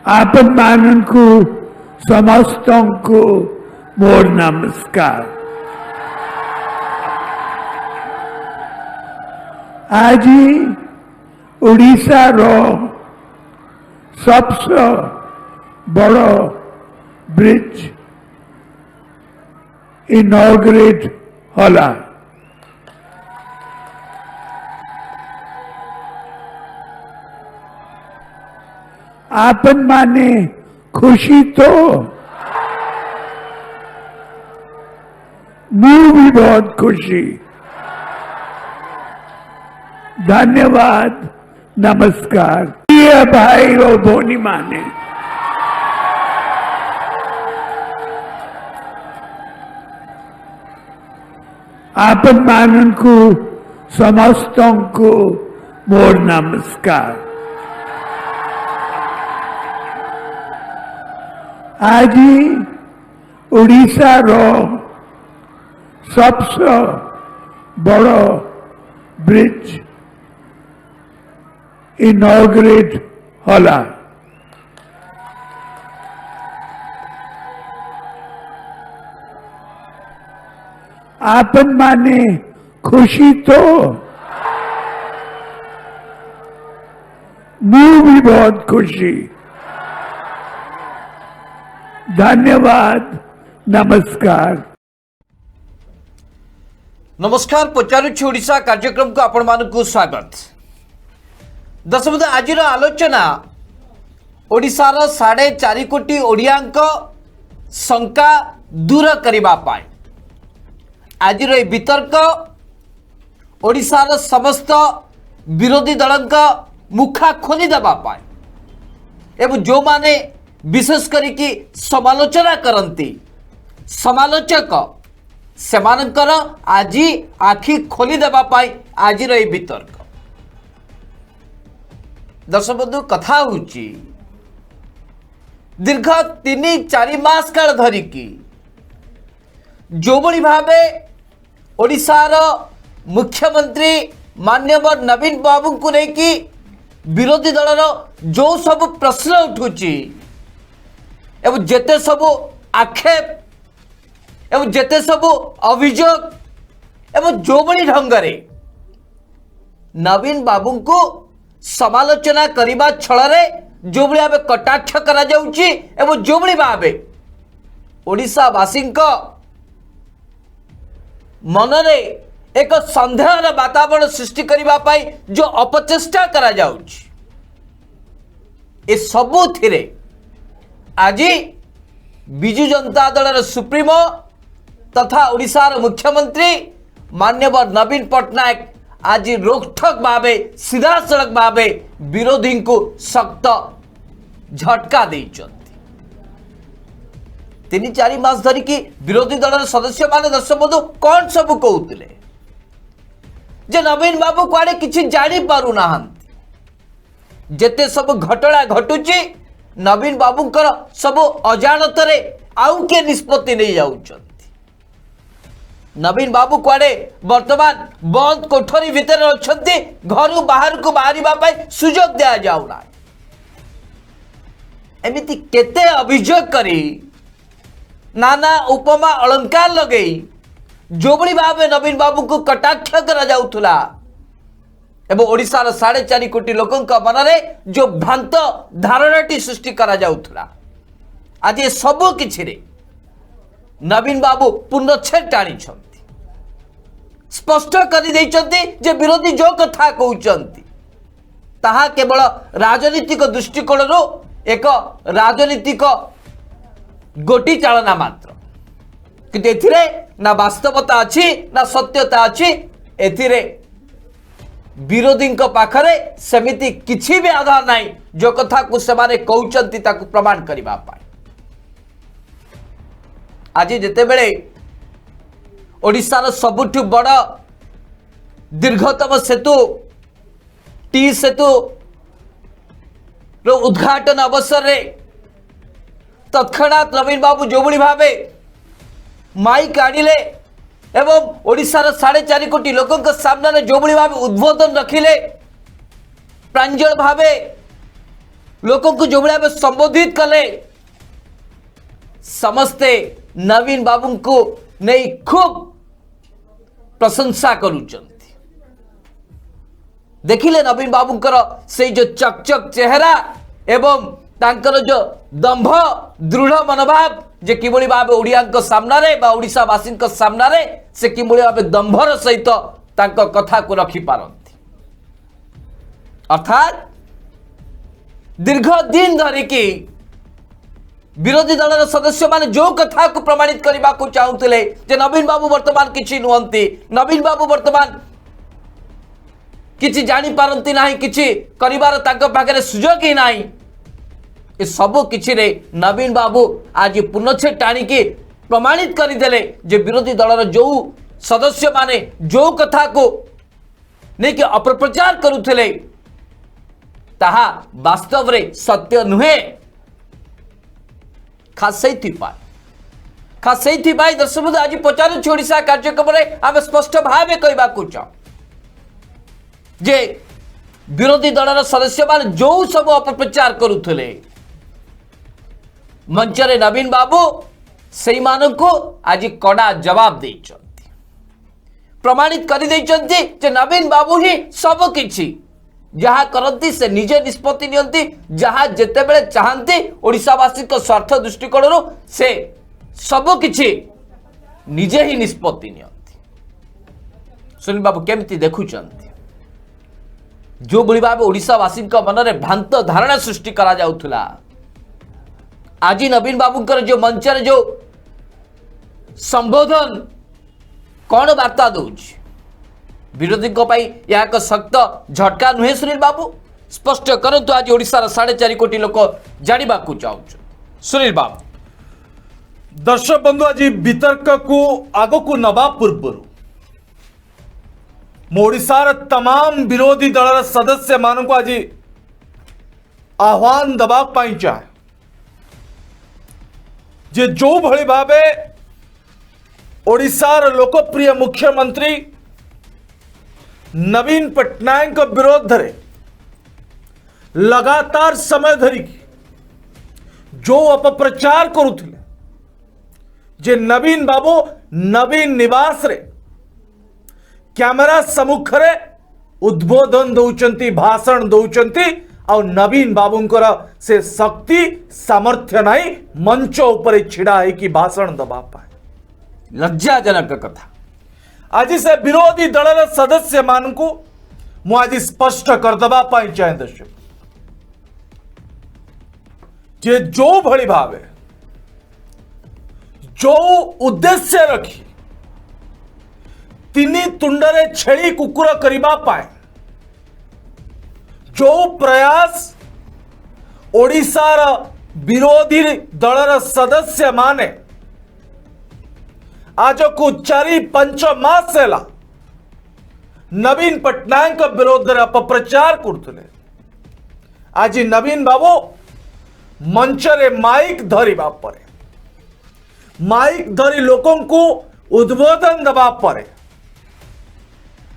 आपण माननको समस्तको मोर नमस्कार। आज ओडिशा रो सबसे बड़ो ब्रिज इनॉग्रेट होला। आपन माने खुशी तो मुझे भी बहुत खुशी। धन्यवाद, नमस्कार। प्रिय भाई और भोनी माने आपन माननको समस्तको मोर नमस्कार। आज ओडिशा रो सबसे बड़ो ब्रिज इनॉग्रेट होला। आपन माने खुशी तो मुझे भी बहुत खुशी। धन्यवाद, नमस्कार। नमस्कार, पचारुछि ओडिशा कार्यक्रम को आपण मानकु स्वागत। दर्शक बंधु, आज आलोचना ओडिशार 4.5 कोटी ओडियांक शंका दूर करिबा पाए। आज वितर्क ओडिशार समस्त विरोधी दलक मुखा खोली देबा पाए एवं जो माने विशेष करिकी समालोचना करती समालोचक सेमानकर आज आखि खोली देबा पाई आज वितर्क। दर्शक बंधु, कथा होची दीर्घ 3-4 मास काल धरिकी जो बड़ी भावे ओडिशार मुख्यमंत्री माननीय नवीन बाबू को लेकी विरोधी दलर जो सब प्रश्न उठुची एवं जेते सब आक्षेप एवं जेते सब अभियोग एवं जो बड़ी ढंगरे नवीन बाबू को समालोचना करने छଳରେ जो बड़ी भाव कटाक्ष करा जाउची एवं जो बड़ी भाव ओडिशावासी मनरे एक संदेहर वातावरण सृष्टि करने जो अपचेष्टा करा जाउची ए सबु थिरे आज बिजु जनता दल सुप्रीमो तथा ओडिशार मुख्यमंत्री माननीय नवीन पट्टनायक आज रोकठोक भावे सीधा सड़क भावे विरोधी को सख्त झटका देइचंती। 3-4 मास धरिकी विरोधी दल सदस्य माने दर्शक बंधु कौन सब कहते जे नवीन बाबू कुआडे किछि जानी पारु नाहंती। जेते सब घटना घटुची नवीन बाबूंकर सब अजाणतरे आउ के निष्पत्ति नहीं जाउचंती। नवीन बाबू कुआडे वर्तमान बंद कोठरी भितर अछंती, घर बाहर को बाहरिबा पई सुजोग दिया जाउना। एमिति केते अभियोग करी नाना उपमा अलंकार लगई जो बड़ी भाव नवीन बाबू को कटाक्ष करा जाउथुला एवं ओडिशार 4.5 कोटी लोकंक मनरे जो भ्रांत धारणाटी सृष्टि करा जाउथुला आज ये सबु किछि रे नवीन बाबू पूर्णच्छेद टाणी स्पष्ट कर देइचंती जे विरोधी जो कथा कहउचंती ताहा केवल राजनीतिक दृष्टिकोण एक राजनीतिक गोटी चालना मात्र, किंतु एथिरे ना वास्तवता अच्छी ना सत्यता अच्छी। एथिरे विरोधी पाखरे सेमिति किछि भी आधार नहीं जो कथा को सेमाने कहउचंती ताकु प्रमाण करिबा पाए। आज जेते बेले ओडिशार सबुठु बड़ दीर्घतम सेतु टी सेतु रो उद्घाटन अवसर रे तत्क्षणात नवीन बाबू जो बड़ी भावे माइक आनिले एवं ओडिशार 4.5 कोटी लोकों सामने जो बड़ी भावे उद्बोधन रखिले प्रांजल भावे लोक को जो भाव संबोधित कले समस्ते नवीन बाबू को नहीं खूब प्रशंसा करुचंती। देखिले नवीन बाबूंकर से जो चकचक चेहरा एवं तांकर जो दंभ दृढ़ मनोभाव जे किभली भाव ओडिया सामने ओडिशावासी सामने से किभली भाव दंभर सहित तांको कथा को रखी पारंती। अर्थात दीर्घ दिन धरिकी विरोधी दल सदस्य माने जो कथा को प्रमाणित करने को चाहूले जे नवीन बाबू वर्तमान किछि नुहंती, नवीन बाबू वर्तमान किछि जानी पारंती नाही, किछि करिवार तांको पाखरे सुजोग ही नाही। ए सब किछि रे नवीन बाबू आज पुनच्छे टाणिकी प्रमाणित करदेले जे विरोधी दलर जो सदस्य माने जो कथा को नहीं अपप्रचार करुथिले ताहा वास्तव रे सत्य नुहे। खास से दर्शक बंधु आज पचार ओडिशा कार्यक्रम में आम स्पष्ट भाव कहवा चाहूँ जे विरोधी दलर सदस्य मान जो सब अपप्रचार करुले मंचरे नवीन बाबू से आज कड़ा जवाब देइछन्ति, प्रमाणित कर देइछन्ति जे नवीन बाबू ही सब किछि जहाँ करती से निजे निष्पत्ति नियंती, जहाँ जेते बेले चाहती ओडिशावासी को स्वार्थ दृष्टिकोण से सब किछि निजे ही निष्पत्ति नियंती। सुनील बाबू केमती देखुचंती जो भली भाव ओडिशावासी मन में भ्रांत धारणा सृष्टि करा जाउथुला, आज नवीन बाबूंकर जो मंचर जो संबोधन कौन वार्ता दौची विरोधी यह एक सख्त झटका नुहे। सुनील बाबू स्पष्ट करतु आज ओडिशार 4.5 कोटी लोक जानिबा को चाहूँ। सुनील बाबू दर्शक बंधु आज वितर्क को आग को नवा पूर्व ओडिशार तमाम विरोधी दल सदस्य मान को आज आह्वान दबा चाहे जे जो भली भावे ओडिशार लोकप्रिय मुख्यमंत्री नवीन पट्टनायक विरोध रे लगातार समय धरिकी जो अपप्रचार करुथिले जे नवीन बाबू नवीन निवास रे कैमरा सम्मुख रे उद्बोधन दौचंती, भाषण दौचंती और नवीन बाबूंकर से शक्ति सामर्थ्य नहीं मंच उपरे छिड़ा है कि भाषण दबा पाए। लज्जाजनक कथा आज से विरोधी दल सदस्य मान को आज स्पष्ट करदबा चाहे दर्शक जे जो भली भावे जो उद्देश्य रखी तीनी तुंडरे छेड़ी कुकुर करिबा पाए जो प्रयास ओडिशार विरोधी दलर सदस्य माने आज को 4-5 मास सेला नवीन पट्टनायक विरोध अपप्रचार करते आज नवीन बाबू मंचरे माइक धरिबा परे माइक धरी लोकों को उद्बोधन दबा परे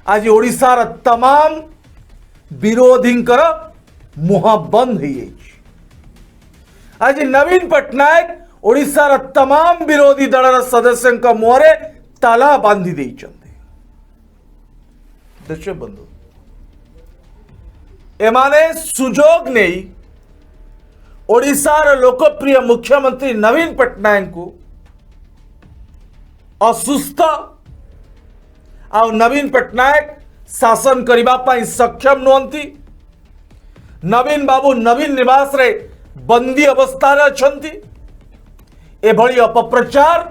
आज ओडिशार तमाम विरोधी मुह बंद हो आज नवीन पट्टनायक ओडिशार तमाम विरोधी दलर सदस्य मुहरे ताला बांधी देइछन्ते। दर्शक बंधु एमाने सुजोग नहीं ओडिशार लोकप्रिय मुख्यमंत्री नवीन पट्टनायक को असुस्थ आ नवीन पट्टनायक शासन करिबा पाई सक्षम नुहंती। नवीन बाबू नवीन निवास रे बंदी अवस्था रे अछंती। एभली अपप्रचार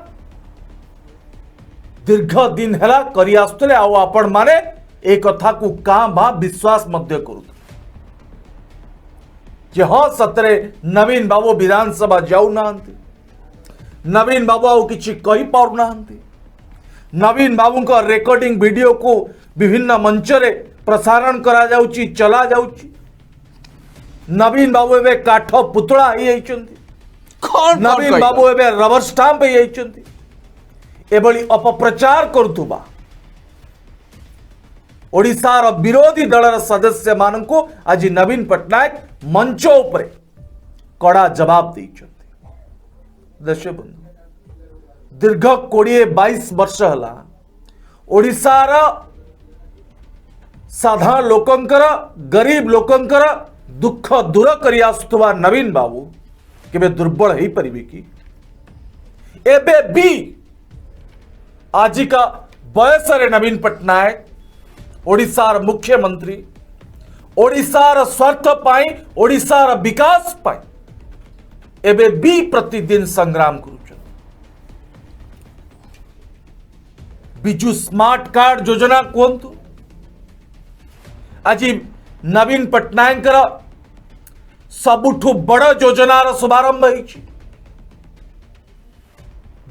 दीर्घ दिन है करी आसुले आपण माने ए कथा को कां बा विश्वास मध्य करू जे हाँ सतरे नवीन बाबू विधानसभा जाऊ नांती, नवीन बाबू आउ किछि कहि पारु नांती। नवीन बाबू का रेकॉर्डिंग वीडियो को विभिन्न मंचरे प्रसारण करा जाउची, चला जाउची। नवीन बाबू एबे काठ पुतला ही जाइछन्ती। नवीन बाबू एबे रबर स्टाम्प ही जाइछन्ती। एभली अपप्रचार करुथुबा ओडिशार विरोधी दलर सदस्य मानक आज नवीन पट्टनायक मंच उपरे कड़ा जवाब देइछन्ति। दर्शक बंधु दीर्घ 20-22 वर्ष हला ओडिशार साधारण लोकंकर गरीब लोकंकर दुख दूर करि आसुवा नवीन बाबू केबे दुर्बल हो पारिबे कि एबे भी आजिका बयस रे नवीन पट्टनायक ओडिशार मुख्यमंत्री ओडिशार स्वार्थ पाई ओडिशार विकास पाई एबे भी प्रतिदिन संग्राम करुछन। बिजू स्मार्ट कार्ड योजना कहतु आज नवीन पट्टनायक सबुठु बड़ योजनार शुभारंभ होइछि।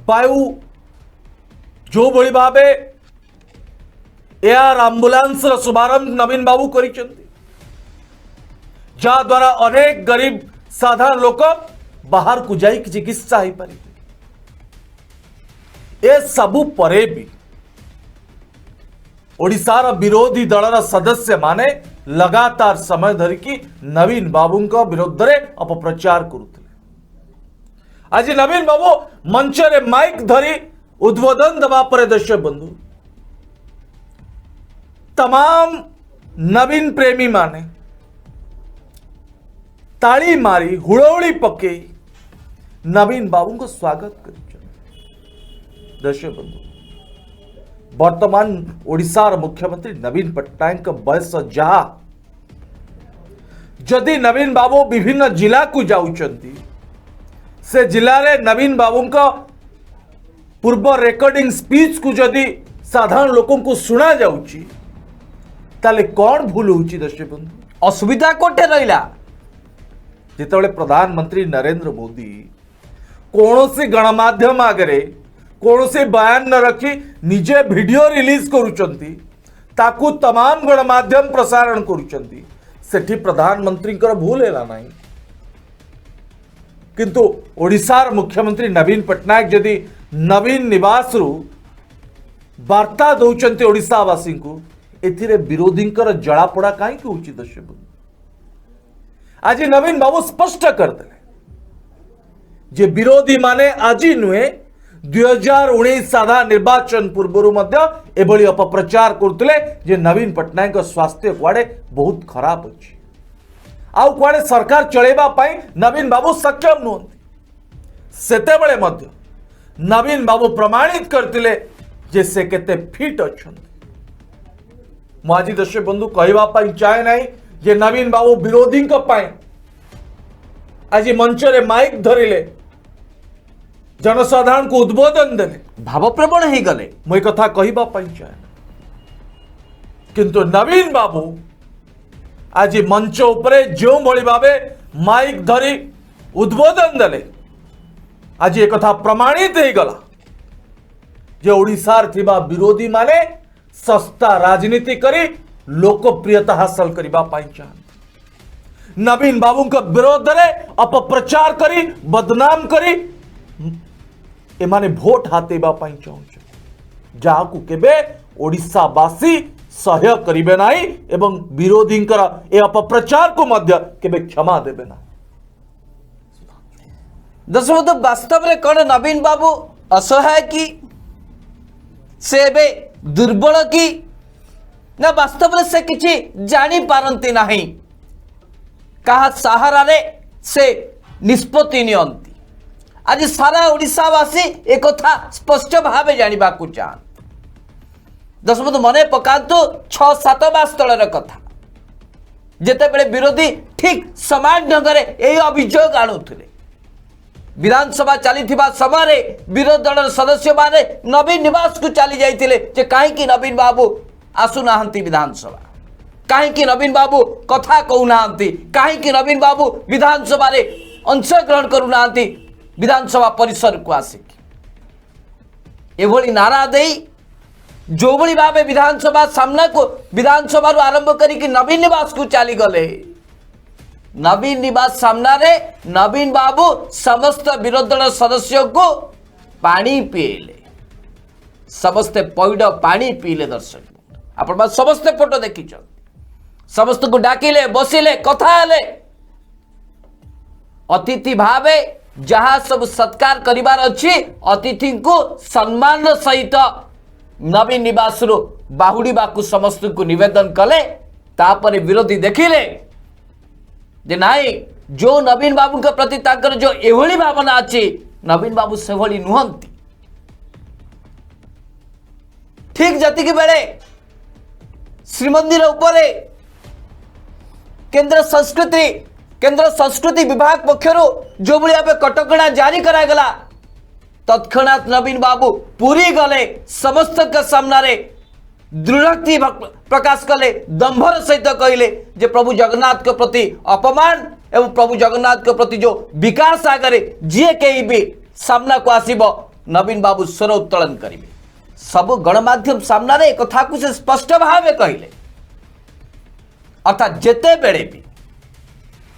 वायु जो भली भावे एयर आंबुलांस शुभारंभ नवीन बाबू करिसेंति जा द्वारा अनेक गरीब साधारण लोक बाहर को जाई चिकित्सा हो पारे। ए सबु परे भी ओडिशार विरोधी दलर सदस्य माने लगातार समय धरिकी नवीन बाबूंको विरोध रे अपप्रचार करुथिले। आज नवीन बाबू मंच रे माइक धरी उद्बोधन दबा पर दर्शक बंधु तमाम नवीन प्रेमी माने ताली मारी हुड़ोड़ी पके नवीन बाबू को स्वागत कर। दर्शक बंधु वर्तमान ओडिशार मुख्यमंत्री नवीन पट्टनायक बयस जहा जदि नवीन बाबू विभिन्न जिला को जाउचंती से जिले में नवीन बाबू का पूर्व रेकर्डिंग स्पीच को जदि साधारण लोकों को सुना जाउची ताले कौन भूल होउची। दर्शक बंधु असुविधा कोटे रहिला जितेबाला प्रधानमंत्री नरेंद्र मोदी कौन गणमाध्यम आगे कौन बयान न रखी निजे वीडियो रिलीज करुचंती ताकू तमाम गणमाध्यम प्रसारण करुचंती सेठी प्रधानमंत्री भूल है ना। किंतु ओडिशार मुख्यमंत्री नवीन पट्टनायक जदि नवीन निवास रु वार्ता दौरान ओडिशावासी को एथिरे विरोधी जड़ापड़ा कहीं होची। दर्शक बंधु आज नवीन बाबू स्पष्ट करते जे विरोधी माने आज नुहे 2019 साधारण निर्वाचन पूर्व एभली अपप्रचार करते जे नवीन पट्टनायक स्वास्थ्य कुआडे बहुत खराब अच्छी आउ कुआडे सरकार चलेबा पाई नवीन बाबू सक्षम नुहंती सेतेबेले मध्य नवीन बाबू प्रमाणित करतिले जे से केते फिट अछंती। मु आज दर्शक बंधु कहबा पाई चाहे नहीं जे नवीन बाबू विरोधी आज मंच रे माइक धरिले जनसाधारण को उद्बोधन देले भावप्रवण हो गले मुई कथा कहबा पाई चाहे किंतु नवीन बाबू आज मंच उपरे जो भली भावे माइक धरी उद्बोधन देले आज एक कथा प्रमाणित हो गला जे ओडिशार थिबा विरोधी माने सस्ता राजनीति करी लोकप्रियता हासिल करबा पाई चाहते नवीन बाबू का विरोध रे अपप्रचार करी बदनाम करी एमाने भोट हातेबा पाई चाहूँ जहाँ को केबे ओडिशावासी सह्य करिबे नाही एवं विरोधी ए अपप्रचार को मध्य केबे क्षमा देबे ना। दर्शक तो वास्तव में कौन नवीन बाबू असहाय की से बे दुर्बल की ना वास्तव में से किसी जानी पारंती नहीं कहा सहारा रे से निष्पत्ति नियंती आज सारा ओडिशावासी एक कथा स्पष्ट भावे जानिबा को चाहते। दर्शक मन पकातु 6-7 मास तलर कथा जेतेबेले विरोधी ठीक समान ढंग से यही अभियोग आणुथिले विधानसभा चली समय विरोधी दल सदस्य माने नवीन निवास को चली जाइतिले जे काहेकि नवीन बाबू आसुना विधानसभा काहेकि नवीन बाबू कथा कहूना काहेकि नवीन बाबू विधानसभा रे अंशग्रहण करूना विधानसभा परिसर को आसिक एभली नारा दे जो भली भावे विधानसभा सामना को विधानसभा आरंभ करिक नवीन निवास को चली गले नवीन निवास सामना रे नवीन बाबू समस्त विरोधी दल सदस्य को पानी पीले समस्ते पैड पानी पीले। दर्शक आपण समस्ते फोटो देखी समस्त को डाकिले बसिले कथा हेले अतिथि भावे जहाँ सब सत्कार करिवार अच्छी अतिथि को सम्मान सहित नवीन निवास बाहुड़ीबा समस्त को निवेदन कले तापर विरोधी देखिले जे नाई जो नवीन बाबू के प्रति ताकर जो एभली भावना अच्छी नवीन बाबू से भली नुहंती ठीक जतिक बेले श्रीमंदिर उपरे केंद्र संस्कृति विभाग पक्षर जो भाई भाव कटकणा जारी करागला तत्क्षणात नवीन बाबू पूरी गले समस्त के सामने दृढ़ोक्ति प्रकाश कले दंभर सहित कहले जे प्रभु जगन्नाथ के प्रति अपमान एवं प्रभु जगन्नाथ के प्रति जो विकास आगे जी कहीं भी सामना को आसीब नवीन बाबू स्वर उत्तोलन करेंगे सब गणमाध्यम सामने कथा को से स्पष्ट भाव कहले अर्थात जेते बेले भी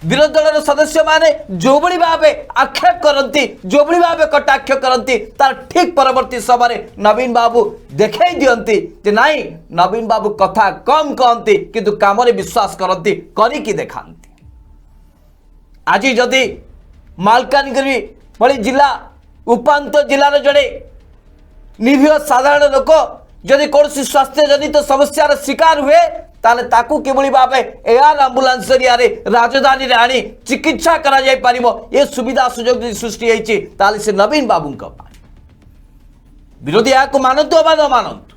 विरोधी दल सदस्य माने जो बड़ी भावे आक्षेप करती जो बड़ी भावे कटाक्ष करती तार ठीक परवर्ती समय नवीन बाबू देखाई दियंती जे नाई नवीन बाबू कथा कम कहती किंतु काम रे विश्वास करती करिकी देखांती आज जदि मालकानगिरी भली जिला उपांत जिलार जड़े निरीह साधारण लोक जदि कौन स्वास्थ्य जनित समस्यार शिकार हुए ताले ताकू किभली भावे एआर एम्बुलेंस जरियारे राजधानी रे आनी चिकित्सा करा जाय परिबो ए सुविधा सुयोग जदि सृष्टि होईची ताले से नवीन बाबूंका विरोधी याको मानतु अबा न मानतु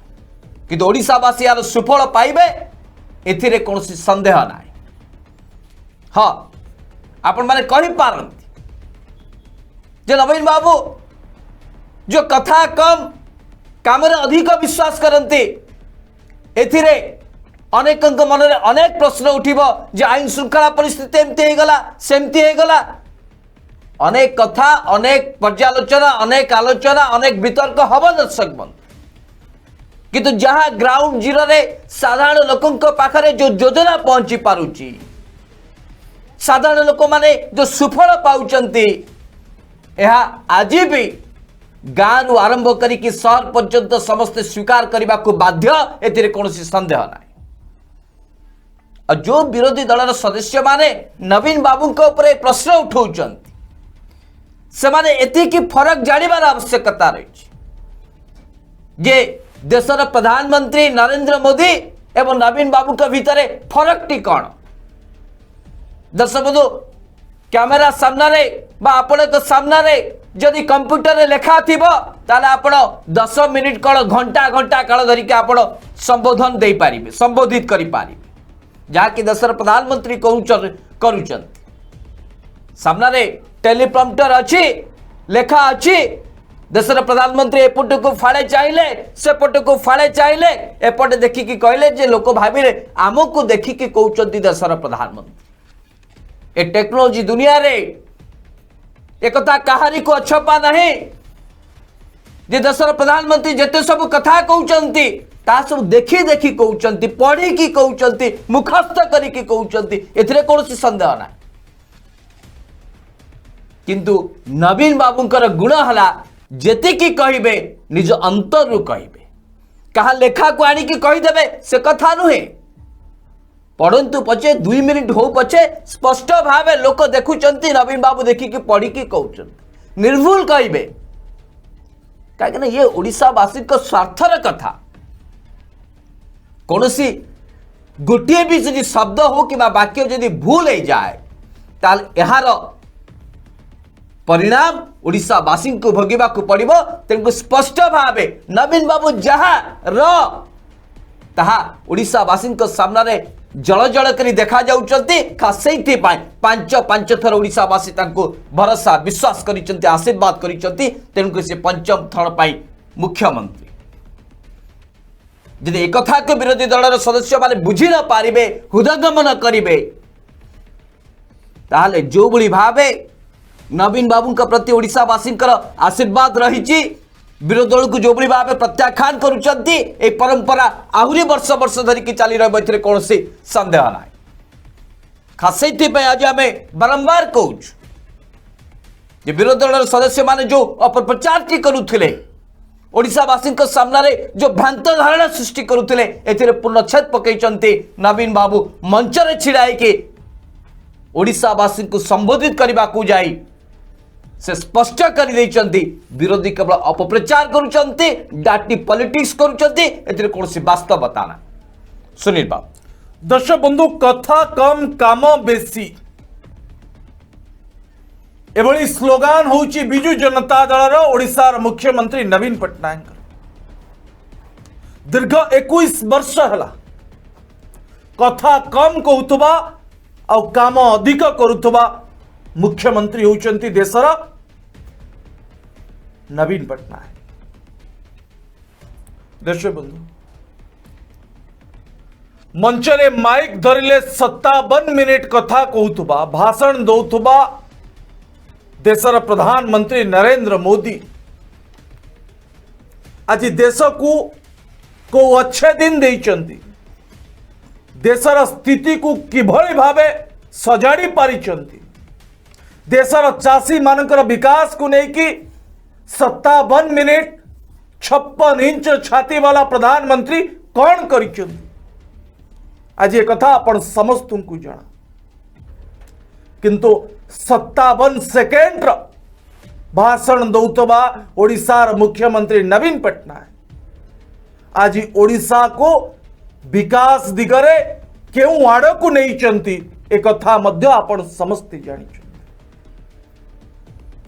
किंतु ओडिशावासी यार सुफल पाइबे एथिरे कोनोसी संदेह नाही हां आपण माने कहि पारंती जे नवीन बाबू जो कथा कम कामरे अधिक विश्वास करते एथिरे अनेक मन में अनेक प्रश्न उठिब जे आईन श्रृंखला परिस्थिति एमती गला सेमती गला अनेक कथा अनेक पर्यालोचना अनेक आलोचना अनेक वितर्क हम दर्शक बंधु किंतु जहाँ ग्राउंड जीरो रे साधारण लोकों पाखरे जो योजना पहुंची पारुची साधारण लोक माने जो सुफल पाउचंती यह आज भी गाँव आरंभ करिकी शहर पर्यंत समस्त स्वीकार करने को बाध्य एथिरे कौनसी संदेह ना और जो विरोधी दलर सदस्य माने नवीन बाबू के ऊपर प्रश्न उठाउचंती से माने एतिकी फरक जानिबार आवश्यकता रही जे देशर प्रधानमंत्री नरेंद्र मोदी एवं नवीन बाबू के भीतर फरक टी कौन दर्शक बंधु कैमेरा सामने बा आपण तो सामने जदि कंप्यूटर लेखा थी ताले आपण 10 मिनिट कल घंटा घंटा काल धरिक आपण संबोधन दे पारिबे संबोधित करि पारिबे जहाँकि देशर प्रधानमंत्री करूचंती सामने टेलीप्रॉम्प्टर अच्छी लेखा अच्छी देशर प्रधानमंत्री एपट को फाड़े चाहिए सेपट को फाड़े चाहिए एपटे देखिकी कहले जे लोक भाविले आमको देखिकी कहउचंती देशर प्रधानमंत्री ए टेक्नोलॉजी दुनिया रे एकता कहानी को अछपा नहीं जे देशर प्रधानमंत्री जेते सब कथा कहउचंती ता सब देखी देखी कहउचंती पढ़ी की कहउचंती मुखस्थ करी की कहउचंती एथिरे कोनोसी संदेह ना किंतु नवीन बाबूंकर गुण हला जेते की कहिबे निज अंतर रु कहिबे कहा लेखा को आनी की कहि देबे से कथा नुहे पढ़ंतु पछे 2 मिनिट हो पछे स्पष्ट भावे लोक देखुचंती नवीन बाबू देखी की पढ़ी की कहउचंती निर्भुल कहिबे काहे ना ये ओडिसा वासी को स्वार्थर कथा कौनसी गोटे भी जदि शब्द हो कि वाक्य जदि भूल हो जाए ताल यार परिणाम ओडिशा वासी को भोगवा को पड़ो तेणु स्पष्ट भावे नवीन बाबू जहाँ रहा ओडिशा वासी सामने जल जल कर देखा जाउचंती खास से पांच थर ओडिशा वासी भरोसा विश्वास कर आशीर्वाद कर तेणुक से पंचम थर पर मुख्यमंत्री यदि एक कथा को विरोधी दलर सदस्य माने बुझी न पारिबे हृदयगमन करिबे ताले जो बड़ी भावे नवीन बाबू का प्रति ओडिशा वासी आशीर्वाद रही विरोधी दल को जो बड़ी भावे प्रत्याख्यान करुचंती ए परंपरा आहुरी वर्ष वर्ष धरिकी चली रही एथिरे कौनसी संदेह ना खास से आज आम बारंबार कहूँ विरोधी दल सदस्य माने जो अपप्रचार टी करुथिले ओडिशावासी सामने जो भ्रांत धारणा सृष्टि करुथिले एथिरे पूर्णच्छेद पकईचंती नवीन बाबू मंचरे छिड़ाई कि ओडिशावासी को संबोधित करने को जाई से स्पष्ट कर देइचंती विरोधी केवल अपप्रचार करुचंती डाटी पॉलिटिक्स करुचंती एथिरे कोनसी वास्तवता ना। सुनील बाबू दर्शक बंधु कथा कम काम बेसी एभली स्लोगान होची बिजु जनता दल ओडिशार मुख्यमंत्री नवीन पट्टनायक दीर्घ 21 वर्ष हला कथा कम कहूथबा आ काम अधिक करुथबा मुख्यमंत्री होचंती देशर नवीन पट्टनायक। दर्शक बंधु मंचरे माइक धरिले 57 मिनिट कथा कहूथबा भाषण दौथबा देशर प्रधानमंत्री नरेंद्र मोदी आज देश को अच्छे दिन देइचंती देशर स्थिति को किभली भावे सजाड़ी पारिचंती देशर चाषी मानकर विकास को लेकिन 57 मिनिट 56 इंच छाती वाला प्रधानमंत्री कौन करिचंती आज ये कथा अपन समस्त को जाना किंतु 57 सेकेंड भाषण दौथबा ओडिशार मुख्यमंत्री नवीन पट्टनायक आज ओडिशा को विकास दिगरे केउ आड़ को नहीं चंती एक कथा मध्य आपण समस्ते जानी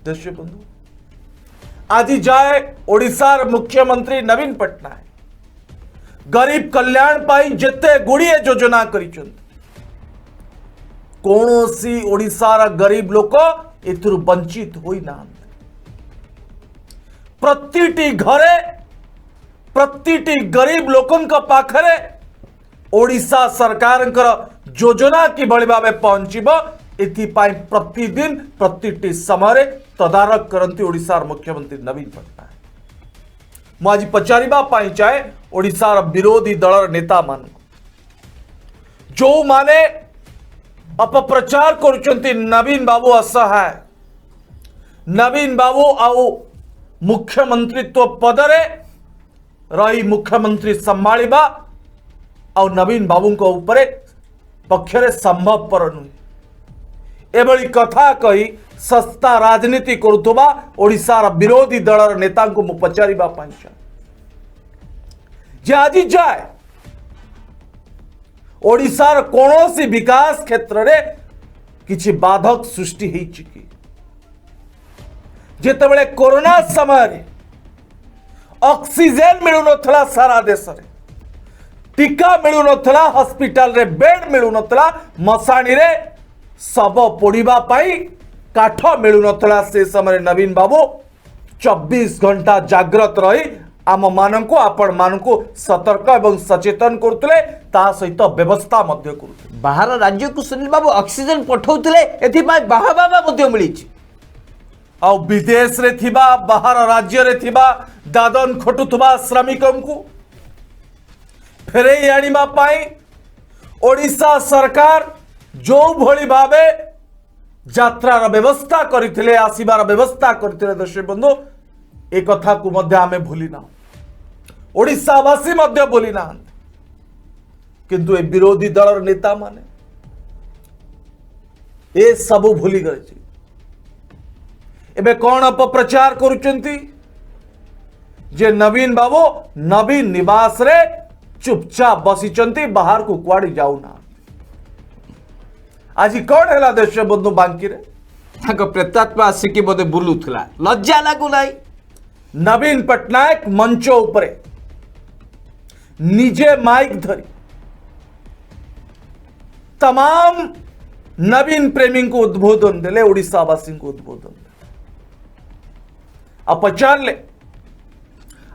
दर्शक बंधु आज जाए ओडिशार मुख्यमंत्री नवीन पट्टनायक गरीब कल्याण पाई जेते गुड़िए योजना करिचंती कौनसी ओडिशार गरीब लोक एथुरु वंचित होई ना प्रतिटी घरे प्रतिटी गरीब लोकन का पाखरे ओडिशा सरकार योजना किभली भावे पहुंचब एथिपाई प्रतिदिन प्रतिटी समय तदारक करती ओडिशार मुख्यमंत्री नवीन पट्टनायक मु आज पचारिबा पाई चाहे ओडिशार विरोधी दलर नेता मान जो माने अपप्रचार करुचंती नवीन बाबू असहाय नवीन बाबू आउ मुख्यमंत्रीत्व पदरे रही मुख्यमंत्री संभाळिबा आउ नवीन बाबू को ऊपर पक्षरे संभवपर नुहे एभली कथा कही सस्ता राजनीति करुथबा ओडिशार विरोधी दलर नेता को मु पचारिबा पाई जे आज जाए ओडिशार कौनसी विकास क्षेत्र रे किछि बाधक सृष्टि होइछि कि जेतेबेले कोरोना समय रे ऑक्सीजन मिलु नथला सारा देश रे टीका मिलु नथला हॉस्पिटल रे बेड मिलु नथला मसाणी रे सब पोड़ीबा पाई काठ मिलु नथला से समय नवीन बाबू 24 घंटा जागृत रही आम मानक आपण मानक सतर्क एवं सचेतन करते सहित व्यवस्था करते बाहर राज्य को सुनील बाबू ऑक्सीजन पठाउतले एथिपाई बाहाबाबा मध्य मिली आ विदेश रे थिबा बाहर राज्य रे थिबा दादन खटुथबा श्रमिकन को फेरे आनिबा पाई ओडिशा सरकार जो भली भावे यात्रार व्यवस्था करथिले आसीबार व्यवस्था करथिले दर्शक बंधु ए कथा को मध्य आमे भूली ना ओडिशावासी मध्य भूली ना किंतु ए विरोधी दलर नेता माने ए सब भूली गए एबे कौन अपप्रचार करुचंती जे नवीन बाबू नवीन निवास रे चुपचाप बसिचंती बाहर को कुआड़ी जाऊ ना आज कौन है देश बंधु बांकी रे प्रेतात्मा आसिकी बोधे बुलुला लज्जा लागू नाई नवीन पट्टनायक मंच उपरे निजे माइक धरी तमाम नवीन प्रेमी को उद्बोधन देले ओडिशावासी को उद्बोधन आप पचार ले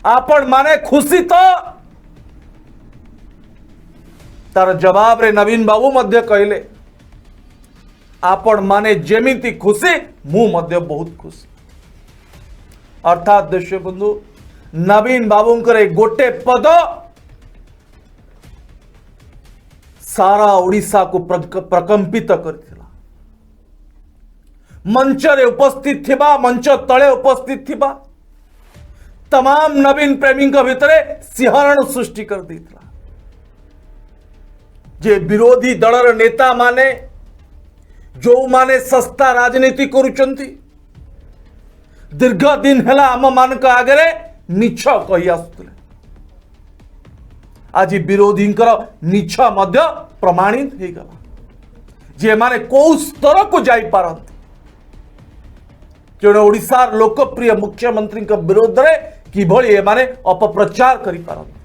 आपण माने खुशी तो तार जवाब रे नवीन बाबू मध्य कहले आपण माने जेमिति खुशी मु मध्य बहुत खुशी अर्थात दर्शक बंधु नवीन बाबू गोटे पद सारा ओडिशा को प्रकंपित करथिला मंच रे उपस्थित थिबा मंच तले उपस्थित थिबा तमाम नवीन प्रेमी भितरे सिंहरण सृष्टि कर देथिला जे विरोधी दलर नेता माने जो माने सस्ता राजनीति करुचंती दीर्घ दिन है आम मान आगे नीच कही आसुले आज विरोधी नीच प्रमाणित हो गला जे माने कौ स्तर को जाई पारंती जड़े ओडिशार लोकप्रिय मुख्यमंत्री विरोध में किभली एमाने अपप्रचार करि पारंती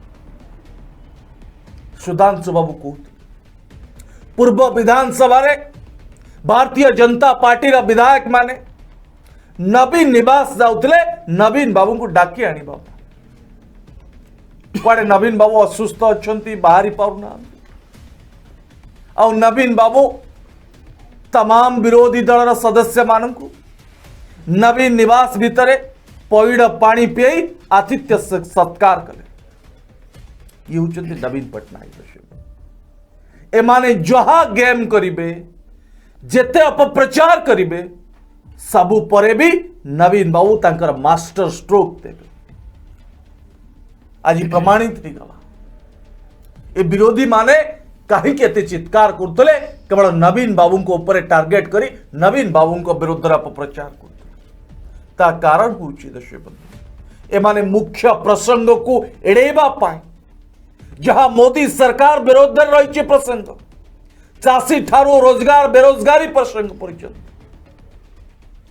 सुधांशु बाबू कहते पूर्व विधानसभा रे भारतीय जनता पार्टी रा विधायक माने नवीन निवास जाउतले नवीन बाबू को डाकी आनी कुआडे नवीन बाबू असुस्थ अछंती बाहरी पाउना आ नवीन बाबू तमाम विरोधी दल सदस्य मानू नवीन निवास भितर पैड़ पानी पिई आतिथ्य सत्कार कले ये होचंती नवीन पट्टनायक एमाने जहा गेम करिबे जेते अपप्रचार करिबे सबु परे भी नवीन बाबू तांकर मास्टर स्ट्रोक देबे आज प्रमाणित हो गला ए विरोधी माने कहीं केते चित्कार करतले केवल नवीन बाबू को ऊपर टार्गेट करी नवीन बाबू को विरुद्ध अपप्रचार करते ता कारण होची दर्शक बंधु एमाने मुख्य प्रसंग को एड़ेबा पाए जहां मोदी सरकार विरोध रही प्रसंग चाषी ठारू रोजगार बेरोजगारी प्रसंग पर्यंत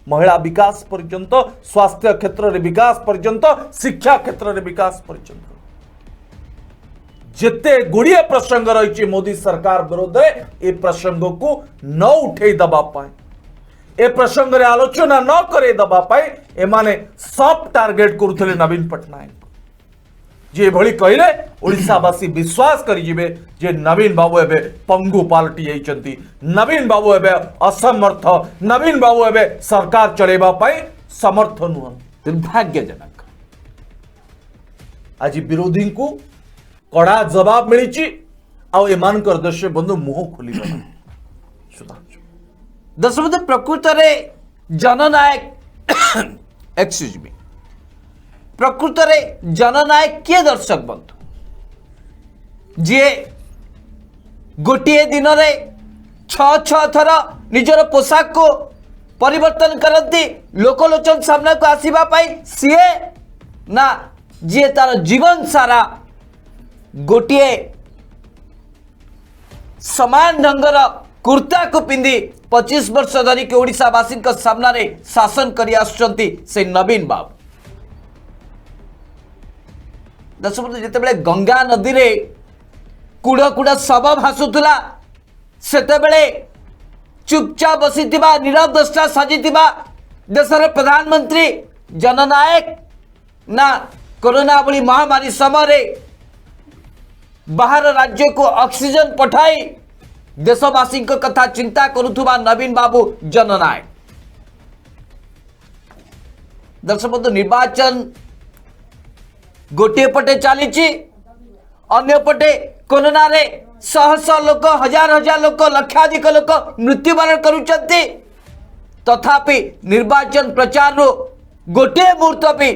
महिला विकास पर्यंत स्वास्थ्य क्षेत्र रे विकास पर्यंत शिक्षा क्षेत्र रे विकास पर्यंत जिते गुड़िए प्रसंग रही मोदी सरकार विरोध ए प्रसंग को न उठे दबा पाए ए प्रसंग रे आलोचना न करे दबा पाए एमाने सब टार्गेट करुले नवीन पट्टनायक जे भली कहले ओडिशावासी विश्वास करिजिबे जे नवीन बाबू एबे पंगु पालटी जाइछंती नवीन बाबू एबे असमर्थ नवीन बाबू एबे सरकार चलेबा पाए समर्थ नुह दुर्भाग्यजनक आज विरोधी को कड़ा जवाब मिली आ एमानकर दर्शक बंधु मुह खोली सुधांशु दर्शक बंधु प्रकृत में जननायक एक्सक्यूज मी प्रकृत में जननायक किए दर्शक बंधु जी गोटे दिन में छह थर निजर पोशाक को परिवर्तन करती लोकलोचन सामना को आसवा सीए ना जी तार जीवन सारा गोटे समान ढंगर कुर्ता को पिंधि 25 वर्ष धरिक ओडिशावासी सामना रे शासन करी आसुचंती से नवीन बाबू दर्शक बंधु जितेबेले गंगा नदी रे कुड़ कुड़ शव भासुला सेतेबेले चुपचाप बसीथिबा नीरव दृष्टा साजिथिबा देशर प्रधानमंत्री जननायक ना कोरोना भली महामारी समय बाहर राज्य को ऑक्सीजन पठाई देशवासी कथा चिंता करुथुबा नवीन बाबू जननायक दर्शक बंधु निर्वाचन गोटे पटे चली अन्य पटे कोरोना रे शह शह लोक हजार हजार लोक लक्षाधिक लोक मृत्युवरण करुचंती तथापि निर्वाचन प्रचार रो गोटे मुहूर्त भी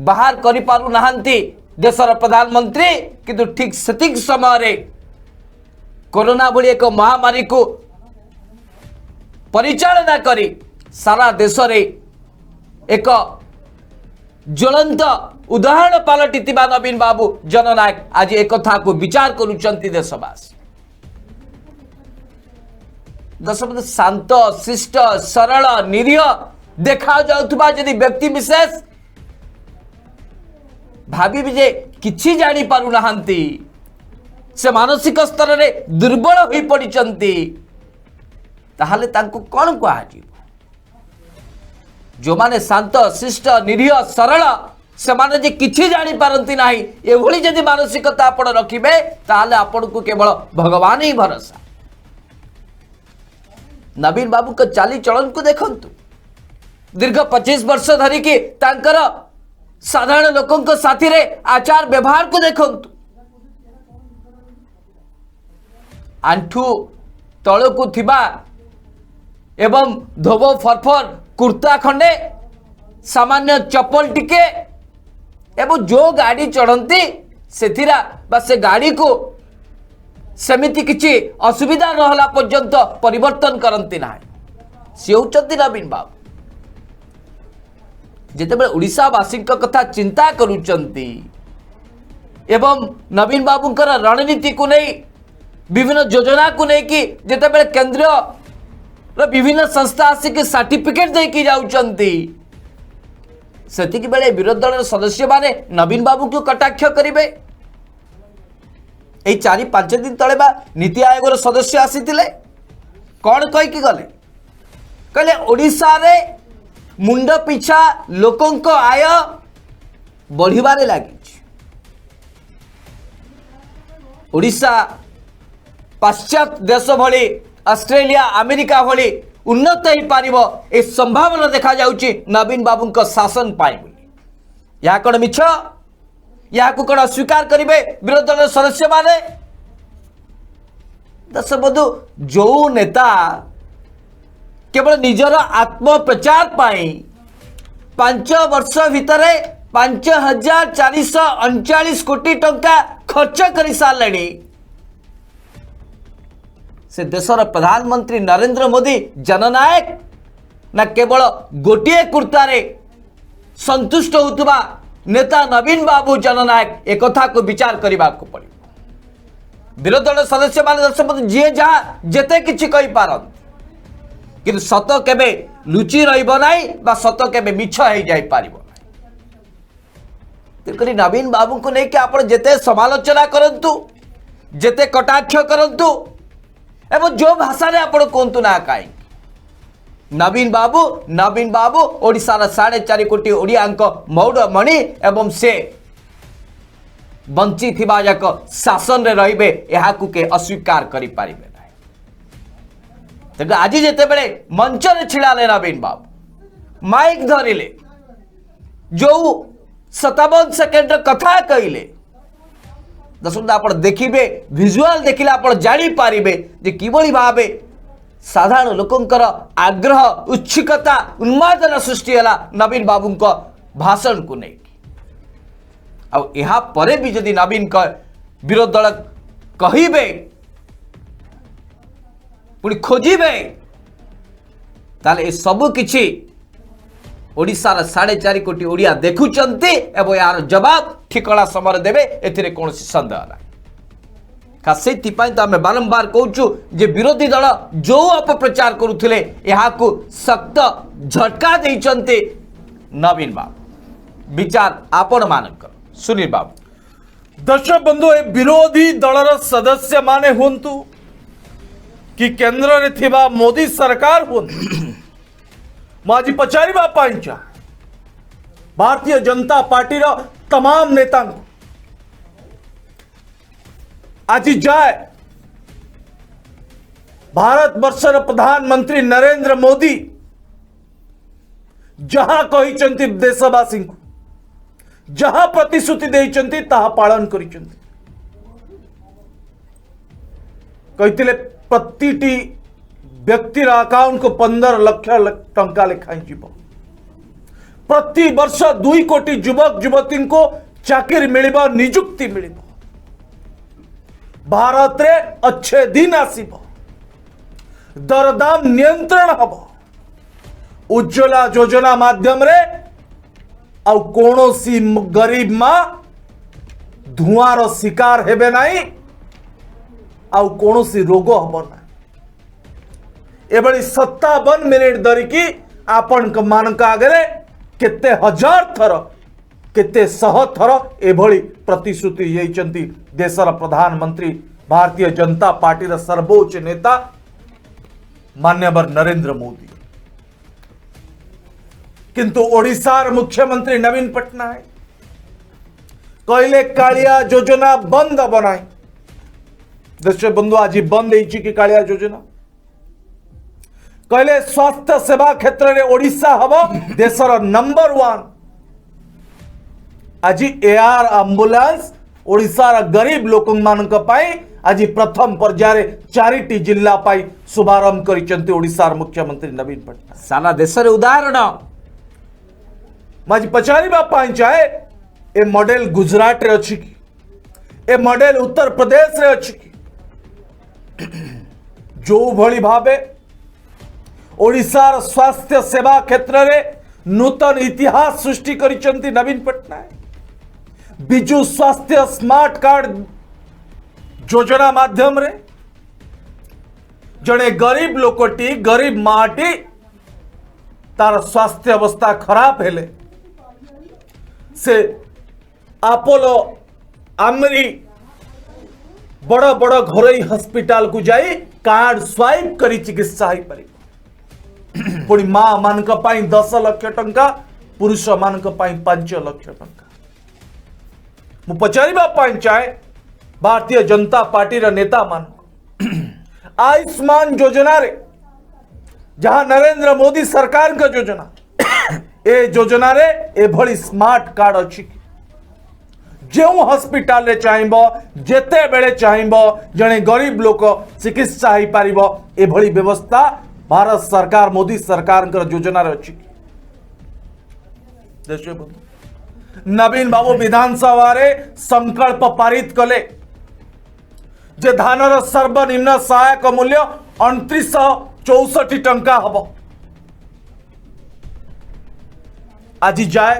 बाहर करि पारु नाहंती देशर प्रधानमंत्री किंतु ठीक सटीक समय रे कोरोना भली एक महामारी को परिचालना करी सारा देश रे एक ज्वलंत उदाहरण पलटि नवीन बाबू जननायक आज एक कथा को विचार करुचंती देशवासी दर्शक शांत शिष्ट सरल निरीह देखा जाउथबा यदि व्यक्ति विशेष भाभी जे किछि जानी पारु नाहंती से मानसिक स्तर रे दुर्बल होई पड़िचंती ताहाले तांको कोन कहाजी जो माने शांत शिष्ट निरीह सरल से माने जे किछि जानी पारंती नाही एभली जदि मानसिकता आपण रखिबे ताहाले आपण को केवल भगवान ही भरोसा नवीन बाबू को चाली चलन को देखंतु दीर्घ 25 वर्ष धरी कि तांकर साधारण लोकों साथी रे आचार व्यवहार को देखंतु आंठू तळकु थिबा एवं धोबो फरफर कुर्ता खंडे सामान्य चप्पल टिके एवं जो गाड़ी चढ़ती से गाड़ी को सेमिति किछि असुविधा रहला पर्यंत परिवर्तन करंती ना सी होचंती नवीन बाबू जेतेबेले ओडिशावासी कथा चिंता करूचंती एवं नवीन बाबूंकर रणनीति को नहीं विभिन्न योजना को नहीं कि जेतेबेले केंद्र विभिन्न संस्था आसिक सर्टिफिकेट देकी जाउचंती सेतिक बेले विरोधी दल सदस्य माने नवीन बाबू को कटाक्ष करिवे। एई 4-5 दिन तले बा नीति आयोग सदस्य आसीथिले कौन कहि कि गले कहले ओडिशा रे मुंड पिछा लोकंक आय बढ़िबारे लागिछि। ओडिशा पाश्चात्य देश भली ऑस्ट्रेलिया अमेरिका भली उन्नत हो पारिबो ए संभावना देखा जाउछि नवीन बाबूंक शासन पाई या कौन मिछ या को कौन स्वीकार करिवे विरोधी दल सदस्य माने दस बधु जो नेता केवल निजर आत्म प्रचार पाई 5 वर्ष भितरे 5439 कोटी टंका खर्च कर सारे से देशर प्रधानमंत्री नरेंद्र मोदी जननायक ना केवल गोटे कुर्तारे संतुष्ट होतुबा नेता नवीन बाबू जननायक एक कथा को विचार करने को पड़े। विरोधी दल सदस्य मान जी जहाँ जेते किछि कहि पारन किंतु सत केबे लुचि रहिबो नाही बा सत केबे मिछ हो जाई पारिबो नाही। नवीन बाबू को लेकिन आप जेते समालोचना करंतु जेते कटाक्ष करंतु एवं जो भाषा रे आपण कहतु ना कहीं नवीन बाबू ओडिशार 4.5 कोटी ओडियांक मौड़ मणि एवं से बंची थिबा जाक शासन रे रहिबे एहा को के अस्वीकार करि पारिबे नाही। तेज आज जेते बेले मंच रे छिड़ाले नवीन बाबू माइक धरिले जो 57 सेकेंड कथा कहले दर्शक आप देखिए विजुआल देखिले आप जानी पारिबे जे किबळी भाबे साधारण लोकंकर आग्रह उत्सुकता उन्मादना सृष्टि है नवीन बाबू भाषण को नहीं आरे भी जदि नवीन विरोधी दल कहिबे पुणी खोजिबे ताले सबु किछि ओडिशार 4.5 कोटी ओडिया देखुचंती एवं यार जवाब ठिकड़ा समय देवे एथिरे कौन सन्देह ना खास तो आम बारंबार कहूँ जे विरोधी दल जो अपप्रचार करुले को सख्त झटका देइचंती नवीन बाबू विचार आपण मानकर सुनील बाबू। दर्शक बंधु ए विरोधी दलर सदस्य माने हुंतु कि केंद्र रे थिबा मोदी सरकार हुंतु माजी पचारिबा पाइचा भारतीय जनता पार्टी रो तमाम नेता आज जाए भारत वर्षर प्रधानमंत्री नरेंद्र मोदी जहां कहिचंती देशवासी को जहां प्रतिश्रुति देइचंती ताहा पालन करिचंती कहिथिले प्रतिटी व्यक्तिर अकाउंट को 15 लाख टंका लेखाई जीव प्रति वर्ष 2 कोटी युवक युवती को चाकरी मिलिबा नियुक्ति मिलिबा भारत रे अच्छे दिन आसीबो दरदाम नियंत्रण हबो उज्ज्वला योजना माध्यम रे आउ कोनोसी गरीब मां धुआर शिकार हेबे नाही आउ कोनोसी रोग हबो ना एभली 57 मिनिट धरिकी आपण मानक आगे केते हजार थर केते शह थर एभली प्रतिश्रुति यही देशर प्रधानमंत्री भारतीय जनता पार्टी सर्वोच्च नेता मान्यवर नरेंद्र मोदी किंतु ओडिशार मुख्यमंत्री नवीन पटनायक कहले कालिया योजना बंद बनाई। दर्शक बंधु आज बंद होइछि कि कालिया योजना कहले स्वास्थ्य सेवा क्षेत्र में ओडिशा हबो देशर नंबर 1 आज एआर एम्बुलेंस ओडिशार गरीब लोक मानक पाई आज प्रथम पर्याय 4टी जिला पाई शुभारंभ करिसंती ओडिशार मुख्यमंत्री नवीन पटनायक सारा देश रे उदाहरण माजी पचारिबा पाई चाहे ए मॉडल गुजरात रे अछि कि ए मॉडल उत्तर प्रदेश रे अछि कि जो भली भावे ओडिशार स्वास्थ्य सेवा क्षेत्र में नूतन इतिहास सृष्टि करिसेंती नवीन पट्टनायक बिजु स्वास्थ्य स्मार्ट कार्ड योजना माध्यम रे जड़े गरीब लोकटी गरीब माटी तार स्वास्थ्य अवस्था खराब हेले से अपोलो आमरी बड़ बड़ घरोई हॉस्पिटल को जाई कार्ड स्वाइप करी चिकित्सा हो पार पुणी माँ मान 10 लाख टंका पुरुष मान 5 लाख टंका मु पचारिबा चाहे भारतीय जनता पार्टी नेता मान आयुष्मान योजना रे जहां नरेंद्र मोदी सरकार का योजना ए योजना रे ए भली स्मार्ट कार्ड अच्छी जो हॉस्पिटल रे चाहिबो जेते बेले चाहिबो जने गरीब लोक चिकित्सा हो पारिबो ए भली व्यवस्था भारत सरकार मोदी सरकार योजना रे अच्छी देखिए बंधु नवीन बाबू विधानसभा रे संकल्प पारित कले जे धानर सर्वनिम्न सहायक मूल्य 2964 टंका हम आज जाए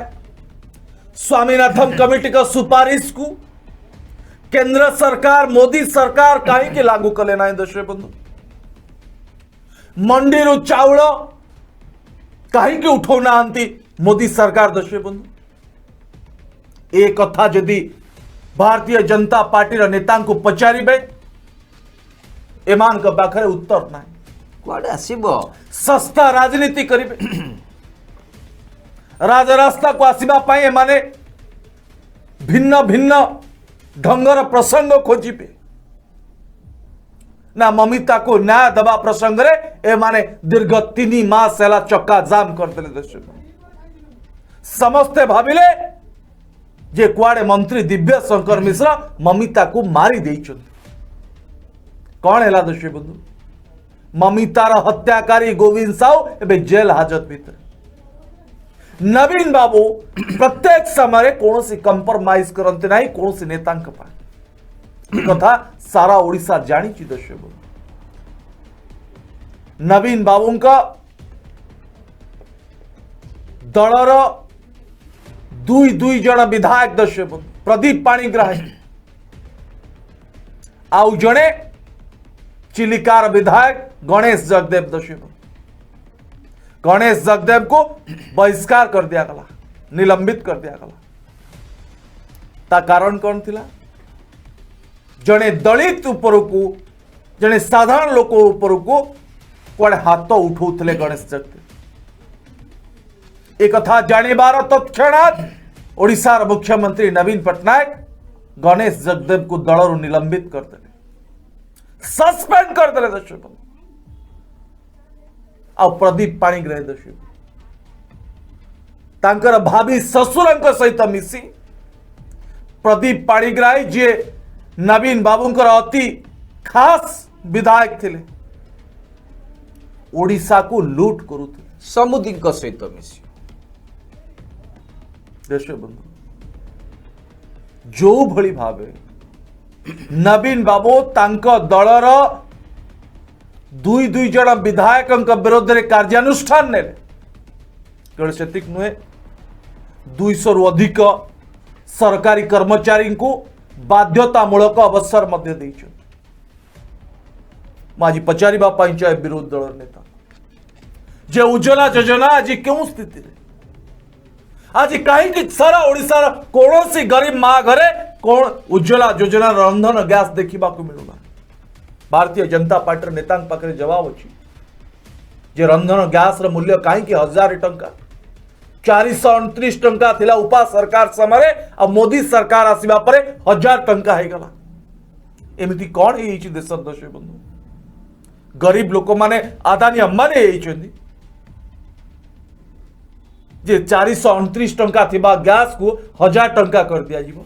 स्वामीनाथन कमिटी का सुपारिश को केंद्र सरकार मोदी सरकार कहीं लागू कले ना दर्शक बंधु मंडी रु चाउल कहीं उठौ ना मोदी सरकार दर्शक बंधु एक कथा जदि भारतीय जनता पार्टी नेता को पचारे एमान पाखे उत्तर ना कुआडे आसीबो सस्ता राजनीति करिवे राजरास्ता को आसीबा पाए एमाने भिन्न भिन्न ढंगर प्रसंग खोजिबे ना ममिता को न्याय दबा प्रसंग रे एमाने दीर्घ 3 मास एला चक्का जाम करदेले दर्शक समस्ते भाविले जे कुआडे मंत्री दिव्य शंकर मिश्र ममिता को मारी देइछन कौन है दर्शक बंधु ममितार हत्याकारी गोविंद साहू एबे जेल हाजत भीतर नवीन बाबू प्रत्येक समय कौन सी कंप्रोमाइज करते ना कौन सी नेता कथा सारा ओडिशा जानी दर्शक बंधु नवीन बाबू का दलर दुई जन विधायक दर्शक बंधु प्रदीप पाणिग्राही आउ जड़े चिलिकार विधायक गणेश जगदेव दर्शक गणेश जगदेव को बहिष्कार कर दिया गला निलंबित कर दिया गला ता कारण कौन थिला जड़े दलित ऊपर को जड़े साधारण लोक ऊपर को कुआडे हाथ उठाउथले गणेश जगदेव एक कथा जानिबार तत्क्षणात ओडिशार मुख्यमंत्री नवीन पट्टनायक गणेश जगदेव को दलरू निलंबित करते सस्पेंड करते दर्शक आ प्रदीप पाणिग्राही दर्शक तांकर भाभी ससुर सहित मिसी प्रदीप पाणिग्राही जी नवीन बाबूंकर अति खास विधायक थिले ओडिशा को लूट करुथे समुदी सहित मिसी दर्शक बंधु जो भली भावे नवीन बाबू तांको दलर दुई जन विधायक विरोध में कार्यानुष्ठान ने केवल से नुहे 200 रु अधिक सरकारी कर्मचारी को बाध्यतामूलक अवसर मध्य देइछन आज पचारिबा चाहे विरोध दल नेता जे उज्ज्वला योजना आज क्यों स्थिति रे आज कहीं सारा ओडिशा कौन सी गरीब माँ घरे कौन उज्ज्वला योजना रंधन गैस देखा मिलूना भारतीय जनता पार्टी नेता पाखे जवाब अच्छी जे रंधन गैस मूल्य कहीं 1000 टंका 429 टंका थिला उपा सरकार समय आ मोदी सरकार आसीबा परे 1000 टंका हो गला एमिति कौन है देश दर्शक बंधु गरीब लोक माने आदानी अंबानी होइछन्ती जे 429 टंका थिबा गैस को 1000 टंका कर दिया जीवो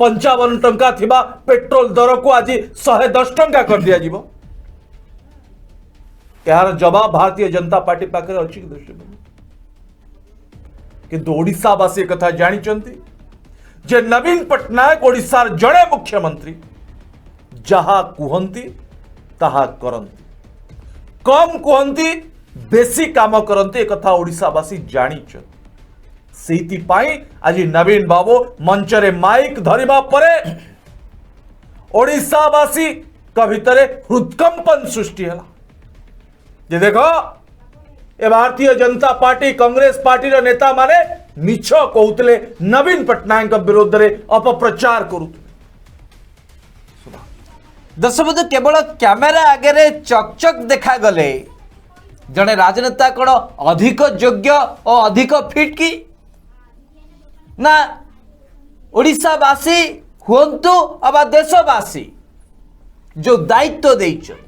55 टंका थिबा पेट्रोल दर को आज 110 टंका कर दिया जीवो यार जवाब भारतीय जनता पार्टी पाखे अच्छी दर्शक किंतु ओडिशावासी कथा जानी जे नवीन पट्टनायक ओडिशार जड़े मुख्यमंत्री जहा कुहंती ताहा करंती, कम कुहंती बेसी काम करंती, एक कथा ओडिशावासी जानिछन। सेहितिपाई आज नवीन बाबू मंचरे माइक धरिबा परे ओडिशावासी का भितरे हृदकंपन सृष्टि है। जे देखो ए भारतीय जनता पार्टी कांग्रेस पार्टी रो नेता माने मिछ कहउतले नवीन पटनायक विरोध रे अपप्रचार करुतले। दर्शक बंधु केवल कैमेरा आगे चकचक देखा गले जड़े राजनेता कौन अधिक योग्य और अधिक फिट की ना ओडिशावासी हुंतु अबा देशवासी जो दायित्व देइछन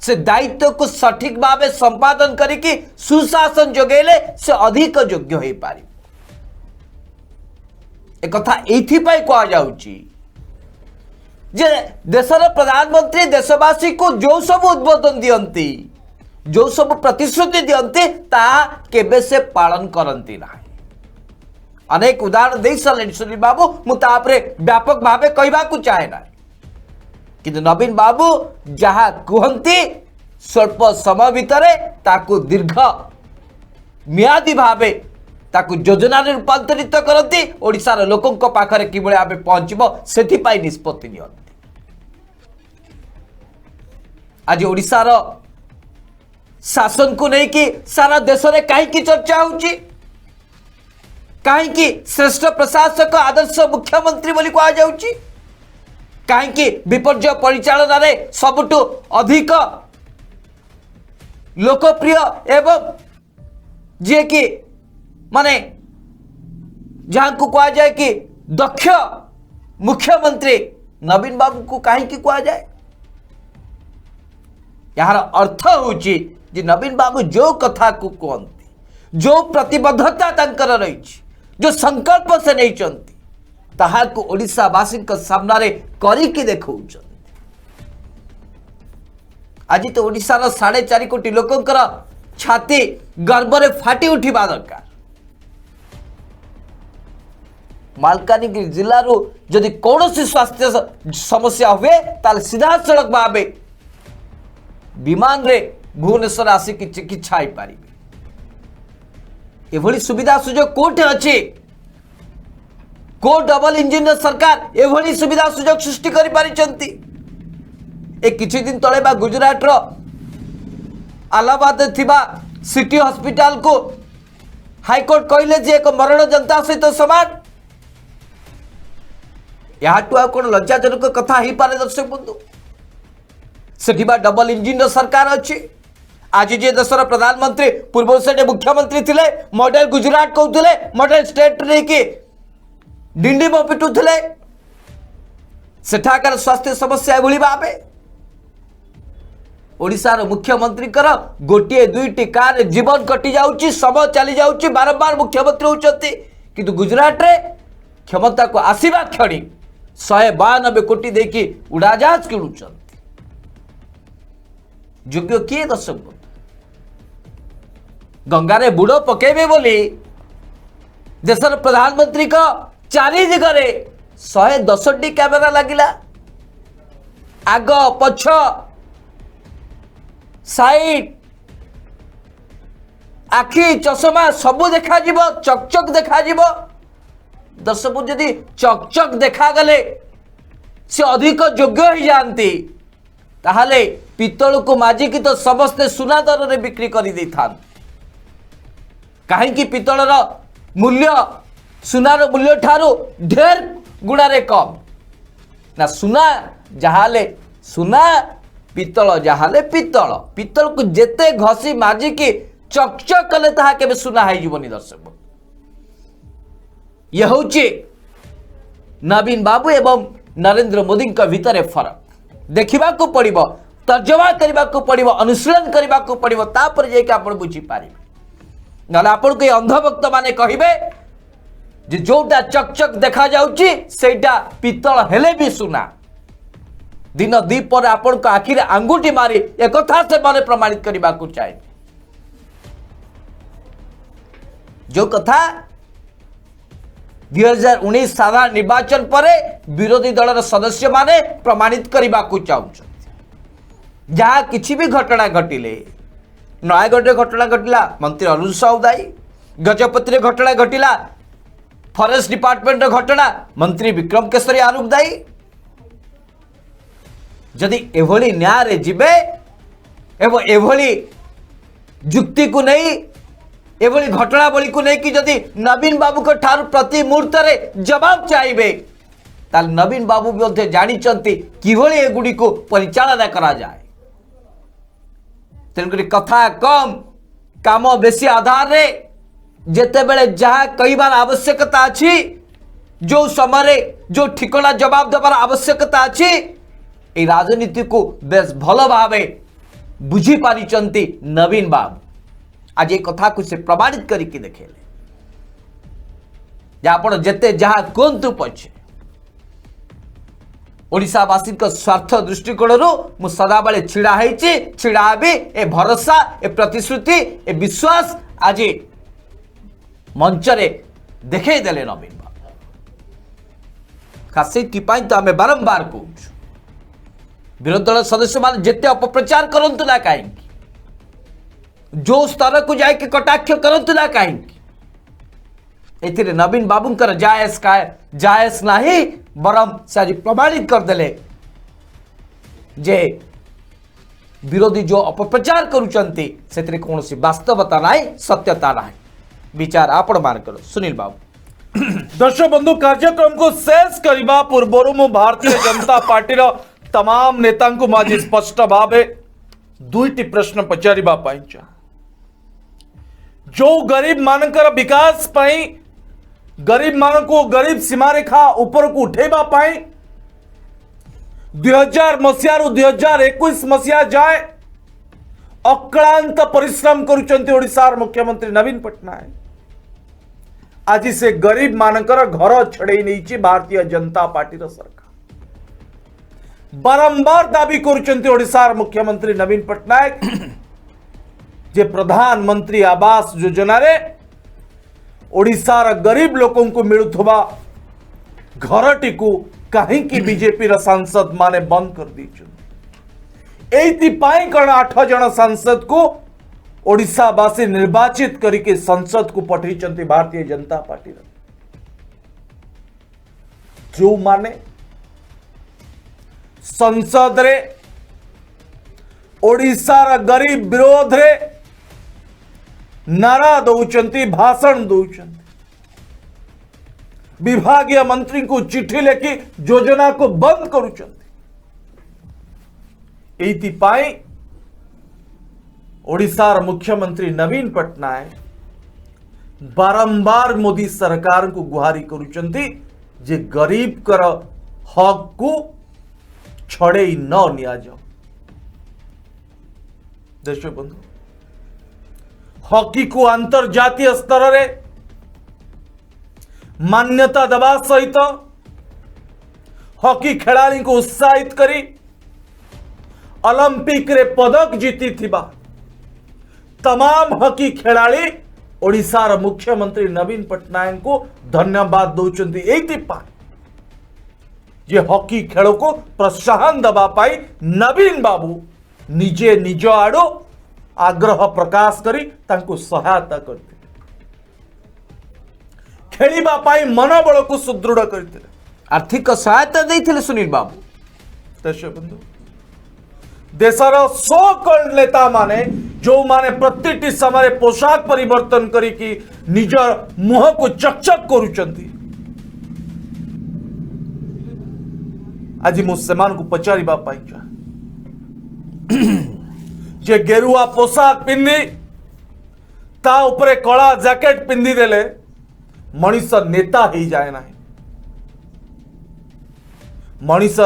से दायित्व को सठिक भाव संपादन करिकी सुशासन जोगेले से अधिक योग्य हो पारि। एक कथा एथिपाई कहा जाउची जे देशर प्रधानमंत्री देशवासी को जो सब उद्बोधन दियंती, जो सब प्रतिश्रुति दियंती ता केबे से पालन करंती ना। अनेक उदाहरण दे सारे सुनील बाबू मुतापरे व्यापक भावे कहबा को चाहे ना, किंतु नवीन बाबू जहा कहंती स्वल्प समय भितरे ताकू दीर्घ मियादी भावे ताकू योजना रूपांतरित करती, ओडिशार लोकों पाखरे किभଳି भावे पहुंचबो सेथिपाई निष्पत्ति नियंती। आज ओडिशार शासन को नहीं कि सारा देश में कहीं चर्चा होची, कहीं श्रेष्ठ प्रशासक आदर्श मुख्यमंत्री बोली कहा जाउची, कहीं विपर्य परिचालन रे सबुठु अधिक लोकप्रिय एवं जे कि माने जहां को कहा जाए कि दक्ष मुख्यमंत्री नवीन बाबू को कहीं कहा जाए। यार अर्थ होची जे नवीन बाबू जो कथा को कहती, जो प्रतिबद्धता तंकर रही, जो संकल्प से नहीं चलती ताहा को ओडिशावासी के सामने करिकी देखौछन। आज तो ओडिशार 4.5 कोटी लोकंकर छाती गर्वरे फाटी उठिबा दरकार। मालकानगिरी जिल्लारू जदि कौनसी स्वास्थ्य समस्या हुए ताल सीधा सड़क भावे विमान रे भुवनेश्वर आसिक चिकित्सा हो पारे। एभली सुविधा सुजोग कोठे अच्छे, को डबल इंजिन सरकार एभली सुविधा सुजोग सृष्टि करि पारिचंती। एक किछि दिन तळे बा गुजरात रो अलाहाबाद थिबा सिटी हॉस्पिटल को हाईकोर्ट कहले जे एक मरण जनता सहित समान। यहाँ कौन लज्जाजनक कथा ही पारे दर्शक बंधु, सेठी बा डबल इंजिन सरकार अच्छी। आज जे देशर प्रधानमंत्री पूर्व से मुख्यमंत्री थिले मॉडल गुजरात कहते, मॉडल स्टेट नहीं डिंडिम पिटुले, सेठाकार स्वास्थ्य समस्या एभली भावे ओडिशार मुख्यमंत्री गोटे 2टी कार जीवन कटि जाउची, समय चली जाउची, बारंबार मुख्यमंत्री होचंती, किंतु गुजरात रे क्षमता को आसीबा क्षणी 192 कोटी देखी उड़ाजहाज किणुचंती। योग्य किए दर्शक गंगारे बुड़ पकेबे बोली देशर प्रधानमंत्री को चारि दिगरे 110टी कैमेरा लगिला, आग पछ साइड आखि चषमा सबू देखा जीवो, चकचक देखा जीवो। दर्शक जदि चकचक देखा गले से अधिक योग्य हो जाती ताहले पितल को माजिकी तो समस्ते सुना दर रे बिक्री कर दे था। कहीं पितलर मूल्य सुनार मूल्य ठारू ढेर गुणारे कम ना। सुना जहाले सुना, पितल जहाले पितल, पितल को जेते घसी माजिकी चकचक कले ताहा केबे सुना है जीवनी। दर्शक यह होची नवीन बाबू एवं नरेंद्र मोदी का भितर फरक देखा पड़ो, तर्जमा करने को पड़ो, अनुशीलन करने को पड़ो, तापर जाके आप बुझी पारे। ना आपन को अंधभक्त माने कहिबे जे जोटा चकचक देखा जाउची सेटा पितल हेले भी सुना। दिन दीपर आपन को आखिर आंगुठी मारी एक कथा से माने प्रमाणित करने को चाहे। जो कथा 2019 साधारण निर्वाचन पर विरोधी दलर सदस्य माने प्रमाणित करने को चाहते जहाँ किसी भी घटना घटिले नयगढ़ घटना घटला मंत्री अरुण साहू दायी गजपति घटना घटिला फॉरेस्ट डिपार्टमेंट घटना मंत्री विक्रम केसरी आरूप दायी जदि एभली न्याय रे जिबे एवं एभली जुक्ति को नहीं एभली घटनावली को नहीं कि जदि नवीन बाबू को ठार प्रति मुहूर्त रे जवाब चाहिए ताल नवीन बाबू भी जानिचंती किभली एगुडी को परिचालना करा जाए तेणुक कथा कम काम बेसी आधार रे जेते बेले जहाँ कहबार आवश्यकता अच्छी जो समय जो ठिकना जवाब देवार आवश्यकता अच्छी ये राजनीति को बेस भल भाव बुझी पारिचंती नवीन बाबू आज ये कथा को से प्रमाणित करके देखेले आप जेते जहाँ कहतु पछे ओडिशावासी स्वार्थ दृष्टिकोण मु सदाबले छिड़ा भी ए भरोसा ए प्रतिश्रुति ए विश्वास आज मंच रे देखे देले नवीन बाबू खास तो आम बारंबार कहूँ विरोधी दल सदस्य मान जिते अपप्रचार करंतु ना कहीं जो स्तर को जाके कटाक्ष करंतु ना कहीं एथिरे नवीन बाबूंकर जायस नाही बरम से आज प्रमाणित करदेले जे विरोधी जो अपप्रचार करुचंती सेतिरे कोनोसी वास्तवता नाही सत्यता नाही विचार आपण मान करो सुनील बाबू दर्शक बंधु कार्यक्रम को शेष करने पूर्व मु भारतीय जनता पार्टी तमाम नेता को माजी स्पष्ट भाव दुईटी प्रश्न पचारिबा पाई चाहे जो गरीब मानकर विकास पाई गरीब मान को गरीब सीमा रेखा ऊपर को उठेबा पाई 2000 मसीह रु 2021 मसीहा जाए अक्लांत परिश्रम करुचंती ओडिशार मुख्यमंत्री नवीन पट्टनायक आज से गरीब मानकर घर छड़े नहीं भारतीय जनता पार्टी सरकार बारंबार दाबी करुचंती ओडिशार मुख्यमंत्री नवीन पट्टनायक जे प्रधानमंत्री आवास योजना रे ओडिशार गरीब लोकों को मिलुथबा घरटी को कहीं बीजेपी रा सांसद माने बंद कर दी एति पाई कण 8 जन सांसद को ओडिशावासी निर्वाचित करके संसद को पठेइचंती भारतीय जनता पार्टी रा जो माने संसद रे ओडिशार गरीब विरोध रे नारा दौचंती भाषण दौचंती विभागीय मंत्री को चिट्ठी लेखि योजना को बंद करुचंती एति पाई ओडिशार मुख्यमंत्री नवीन पट्टनायक बारंबार मोदी सरकार को गुहारी करुचंती जे गरीब कर हक को छड़े न निया जाओ दर्शक बंधु हॉकी को अंतर्जातीय स्तर रे मान्यता दबा सहित हॉकी खेलाड़ी को उत्साहित करी ओलंपिक रे पदक जीती थिबा तमाम हॉकी खेलाड़ी ओडिशार मुख्यमंत्री नवीन पट्टनायक को धन्यवाद दौचंती एति पाई जे हॉकी खेल को प्रोत्साहन दबा पाई नवीन बाबू निजे निज आड़ो आग्रह प्रकाश करी तांको सहायता करते खेलिबा पाई मनोबल को सुदृढ़ करते आर्थिक सहायता देइथिले सुनील बाबू दर्शक बंधु देशर सो नेता माने जो माने प्रतिटी समय पोशाक परिवर्तन करिकी निज मुह को चकचक करुचंती आज मुझसे को पचारिबा पाई जे गेरुआ पोशाक पिंधि ता उपरे कला जैकेट पिंधि देले मनीष नेता ही जाए ना मनीष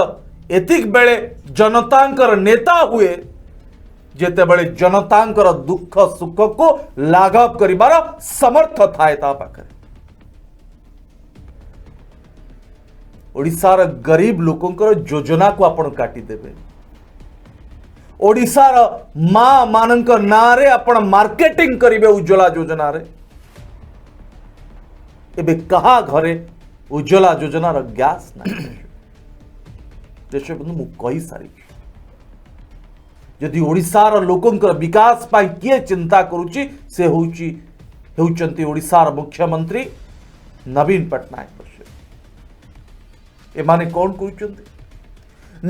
एतिक बेले जनतांकर नेता हुए जेते बेले जनतांकर दुख सुख को लाघव करिबार समर्थ थाए ता पाखरे ओडिशार गरीब लोकंकर योजना को आपण काटी देबे ओडिशार मां मानक नारे आपण मार्केटिंग करिवे उज्ज्वला योजना रे एबे कहा घरे उज्ज्वला योजनार गैस ना देश बंधु मु कही सारी जदि ओडिशार लोकंकर विकास पाई किए चिंता करुची से होउचंती ओडिशार मुख्यमंत्री नवीन पट्टनायक एमाने कौन कहउचंती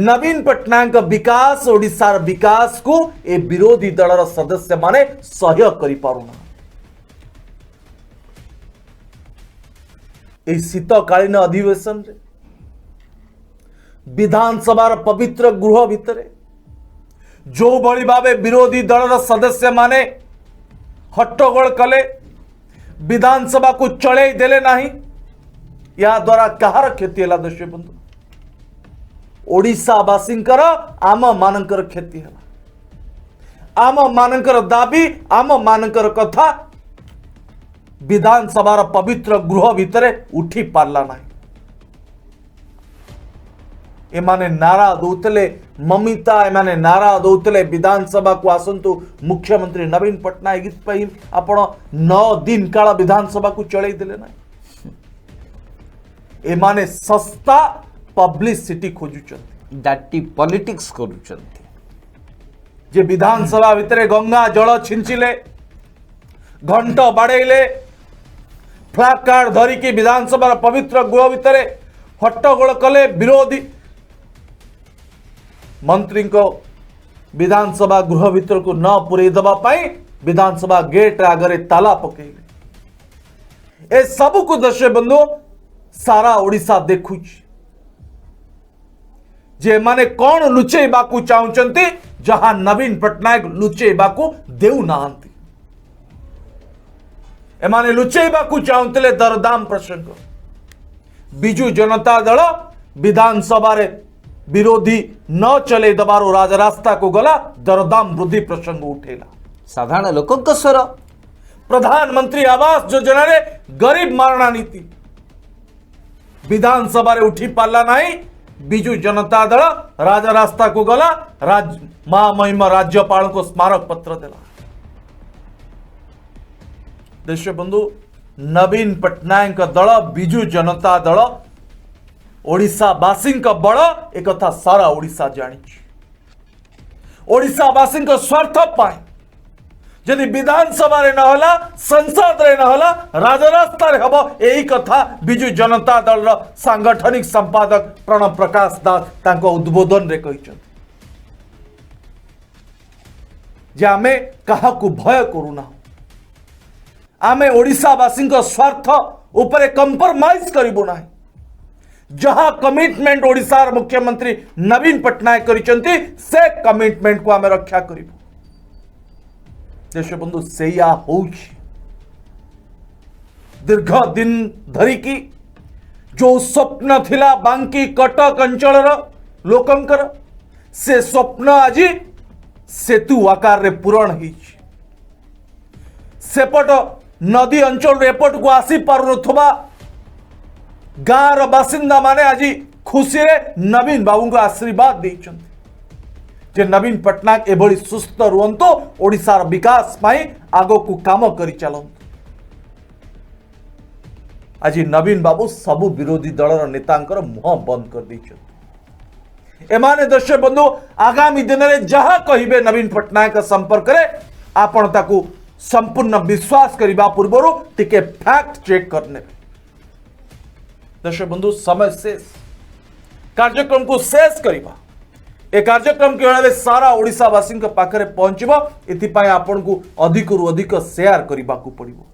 नवीन पट्टनायक विकास ओडिशार विकास को ए विरोधी दलर सदस्य माने सहयोग करि पारुना ए शीतकालीन अधिवेशन रे विधानसभार पवित्र गृह भितरे जो भली भावे विरोधी दलर सदस्य माने हट्टगोल कले विधानसभा को चले देले नहीं या द्वारा कहार क्षति है दर्शक बंधु ओडिशावासींकर आम मानकर क्षति है आम मानकर दाबी आम मानकर कथा विधानसभार पवित्र गृह भितरे उठी पारला नहीं एमाने नारा दौतले ममिता एमाने नारा दौतले विधानसभा को आसंतु मुख्यमंत्री नवीन पट्टनायक आपण 9 दिन काल विधानसभा को चले देले ना एमाने सस्ता पब्लिसिटी खोजुचंती डाटी पॉलिटिक्स करूचंती जे विधानसभा भितरे गंगा जल छिंचिले घंट बाड़ेले फ्लैग कार्ड धरिकी विधानसभा पवित्र गृह भितरे हट्टगोल कले विरोधी मंत्री को विधानसभा गृह भीतर को न पुरे दबा पाई विधानसभा गेट आगे ताला पकईले ए सबू को दर्शक बंधु सारा ओडिशा देखु जे माने कौन लुचेबा को चाहते जहां नवीन पट्टनायक लुचेबा को देउ नाहंती एमाने लुचेबा को चाहते दरदाम प्रसंग बिजू जनता दल विधानसभा रे विरोधी न चले दबारो राजरास्ता को गला दरदाम वृद्धि प्रसंग उठेला साधारण लोकंक स्वर प्रधानमंत्री आवास योजना रे गरीब मारणा नीति विधानसभा रे उठी पाला नहीं बिजू जनता दल राजरास्ता को गला महामहिम राज्यपाल को स्मारक पत्र देला देश बंधु नवीन पट्टनायक दल बिजू जनता दल ओडिशावासी बड़ एक सारा ओडिशा जानी ओडिशावासी स्वार्थ पाए जदि विधानसभा रे नहला संसद रे नहला राजरास्ता रे हबो एही कथा बिजू जनता दल रो सांगठनिक संपादक प्रणव प्रकाश दास तांको उद्बोधन रे कहिछन जे आमे कहा को भय करूना आमे ओडिशावासी स्वार्थ उपरे कंप्रोमाइज करिबो नाही जहां कमिटमेंट ओडिशार मुख्यमंत्री नवीन पट्टनायक करिसंती से कमिटमेंट को आमे रक्षा करिबो देश बंधु सेया होउछि दीर्घ दिन धरिकी जो स्वप्न थिला बांकी कटक अंचलर लोकंकर से स्वप्न आज सेतु आकार रे पूरण होइछि सेपट नदी अंचल एपट को आसी पारुनथबा गाँव बासिंदा माने आज खुशी रे नवीन बाबू को आशीर्वाद देइछन जे नवीन पट्टनायक एभली सुस्थ रुहंतो ओडिशार विकास पाई आगो को काम करि चलंतो आज नवीन बाबू सबु विरोधी दलर नेतांकर मुह बंद कर देइछन एमाने दर्शक बंधु आगामी दिन रे जहां कहिबे नवीन पट्टनायक संपर्क रे आपण ताकू संपूर्ण विश्वास करबा पूर्वरु टिके फैक्ट चेक करने दर्शक बंधु समय शेष कार्यक्रम को शेष करवा ए कार्यक्रम के सारा ओडिशावासी पाखरे पहुंचबो एथिपाई आपन को अधिक रु अधिक शेयर करबा को पड़िबो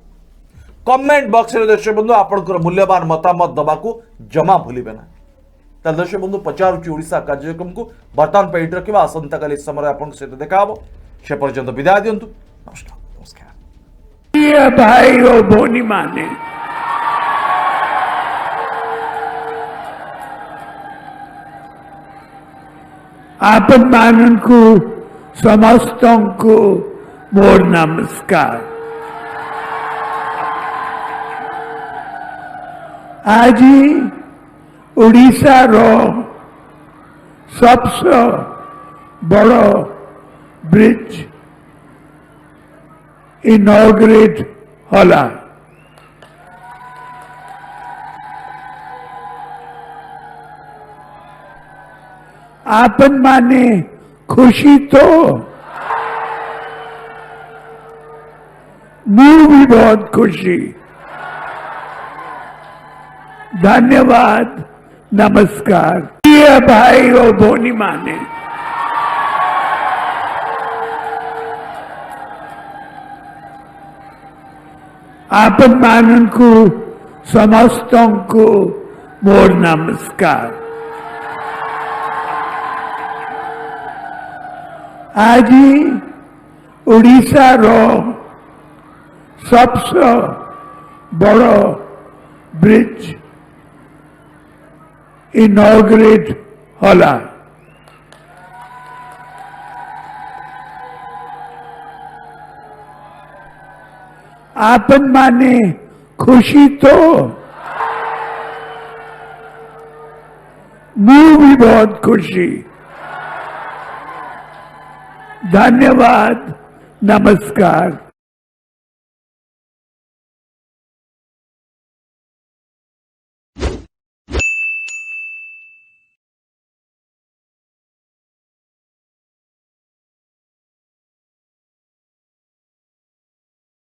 कमेंट बॉक्स रे दर्शक बंधु आपनकर मूल्यवान मतामत दबा को जमा भूलिबे ना त दर्शक बंधु पचारुची ओडिशा कार्यक्रम को बर्तमान पे इट रखिबा आसंता काली समय आपन से देखाबो से पर्यंत विदाय दियंतु नमस्कार ये भाई और भोनी माने आपन मानन को समस्तों को मोर नमस्कार आज उड़ीसा रो सबसे बड़ो ब्रिज इनॉग्रेट होला आपन माने खुशी तो मुंह भी बहुत खुशी। धन्यवाद, नमस्कार। प्रिय भाई और भोनी माने, आपन मानन को समस्तों को मोर नमस्कार। आज उड़ीसा रो सबसे बड़ो ब्रिज इनॉग्रेट होला। आपन माने खुशी तो मुंह भी बहुत खुशी। धन्यवाद, नमस्कार।